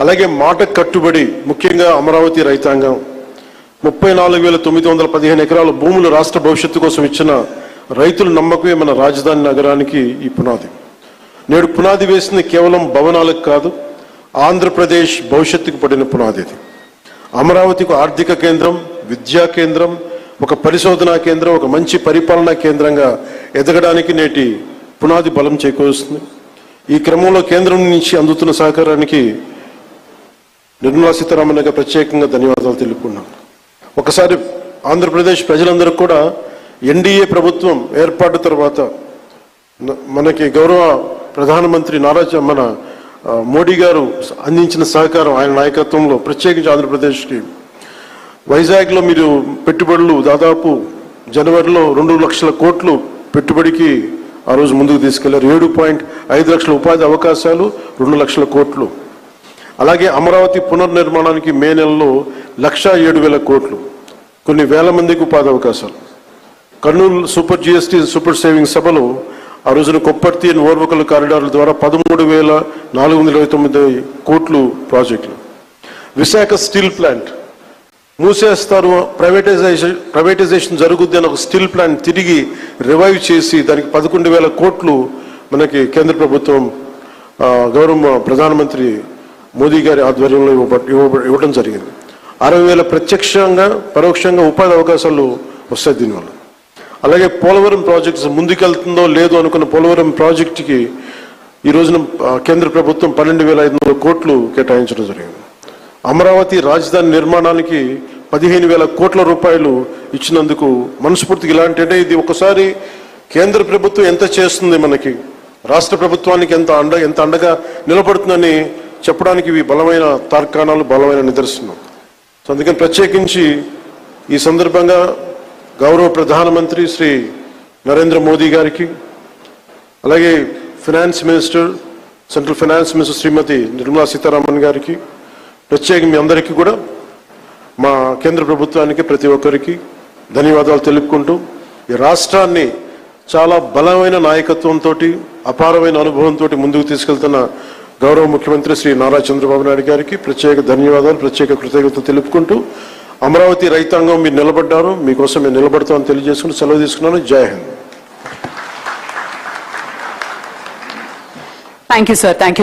అలాగే మాట కట్టుబడి ముఖ్యంగా అమరావతి రైతాంగం 34,915 ఎకరాల భూములు రాష్ట్ర భవిష్యత్తు కోసం ఇచ్చిన రైతుల నమ్మకమే మన రాజధాని నగరానికి ఈ పునాది. నేడు పునాది వేసింది కేవలం భవనాలకు కాదు, ఆంధ్రప్రదేశ్ భవిష్యత్తుకు పడిన పునాది. అమరావతికి ఆర్థిక కేంద్రం, విద్యా కేంద్రం, ఒక పరిశోధనా కేంద్రం, ఒక మంచి పరిపాలనా కేంద్రంగా ఎదగడానికి నేటి పునాది బలం చేకూరుస్తుంది. ఈ క్రమంలో కేంద్రం నుంచి అందుతున్న సహకారానికి నిర్మలా సీతారామన్ గారికి ప్రత్యేకంగా ధన్యవాదాలు తెలుపుకున్నాను. ఒకసారి ఆంధ్రప్రదేశ్ ప్రజలందరూ కూడా ఎన్డీఏ ప్రభుత్వం ఏర్పాటు తర్వాత మనకి గౌరవ ప్రధానమంత్రి మన మోడీ గారు అందించిన సహకారం, ఆయన నాయకత్వంలో ప్రత్యేకించి ఆంధ్రప్రదేశ్కి వైజాగ్లో మీరు పెట్టుబడులు దాదాపు జనవరిలో 2 లక్షల కోట్లు పెట్టుబడికి ఆ రోజు ముందుకు తీసుకెళ్లారు. 7.5 లక్షల ఉపాధి అవకాశాలు, 2 లక్షల కోట్లు. అలాగే అమరావతి పునర్నిర్మాణానికి మే నెలలో 1,07,000 కోట్లు, కొన్ని వేల మందికి ఉపాధి అవకాశాలు. Kurnool super GST super saving సభలో ఆ రోజున కొప్పర్తి అండ్ ఓర్వకల్ కారిడార్ల ద్వారా 13,429 కోట్లు ప్రాజెక్టులు. విశాఖ స్టీల్ ప్లాంట్ మూసేస్తారు, ప్రైవేటైజేషన్ జరుగుద్ది అని ఒక స్టీల్ ప్లాంట్ తిరిగి రివైవ్ చేసి దానికి 11,000 కోట్లు మనకి కేంద్ర ప్రభుత్వం గౌరవ ప్రధానమంత్రి మోదీ గారి ఆధ్వర్యంలో ఇవ్వడం జరిగింది. 60,000 ప్రత్యక్షంగా పరోక్షంగా ఉపాధి అవకాశాలు వస్తాయి దీనివల్ల. అలాగే పోలవరం ప్రాజెక్ట్స్ ముందుకెళ్తుందో లేదో అనుకున్న పోలవరం ప్రాజెక్టుకి ఈ రోజున కేంద్ర ప్రభుత్వం 12,500 కోట్లు కేటాయించడం జరిగింది. అమరావతి రాజధాని నిర్మాణానికి 15,000 కోట్ల రూపాయలు ఇచ్చినందుకు మనస్ఫూర్తిగా ఇలాంటి అంటే ఇది ఒకసారి కేంద్ర ప్రభుత్వం ఎంత చేస్తుంది, మనకి రాష్ట్ర ప్రభుత్వానికి ఎంత అండగా నిలబడుతుందని చెప్పడానికి ఇవి బలమైన తార్కాణాలు, బలమైన నిదర్శనం. సో అందుకని ప్రత్యేకించి ఈ సందర్భంగా గౌరవ ప్రధానమంత్రి శ్రీ నరేంద్ర మోదీ గారికి, అలాగే finance minister, central finance minister Shrimati Nirmala Sitharaman గారికి, ప్రత్యేకంగా మీ అందరికీ కూడా మా కేంద్ర ప్రభుత్వానికి ప్రతి ఒక్కరికి ధన్యవాదాలు తెలుపుకుంటూ ఈ రాష్ట్రాన్ని చాలా బలమైన నాయకత్వంతో, అపారమైన అనుభవంతో ముందుకు తీసుకెళ్తున్న గౌరవ ముఖ్యమంత్రి శ్రీ నారా చంద్రబాబు నాయుడు గారికి ప్రత్యేక ధన్యవాదాలు, ప్రత్యేక కృతజ్ఞతలు తెలుపుకుంటూ అమరావతి రైతాంగం మీరు నిలబడ్డారు, మీకోసం మేము నిలబడతామని తెలియజేసుకుంటూ సెలవు తీసుకున్నాను. జై Hind. Thank you sir. Thank you.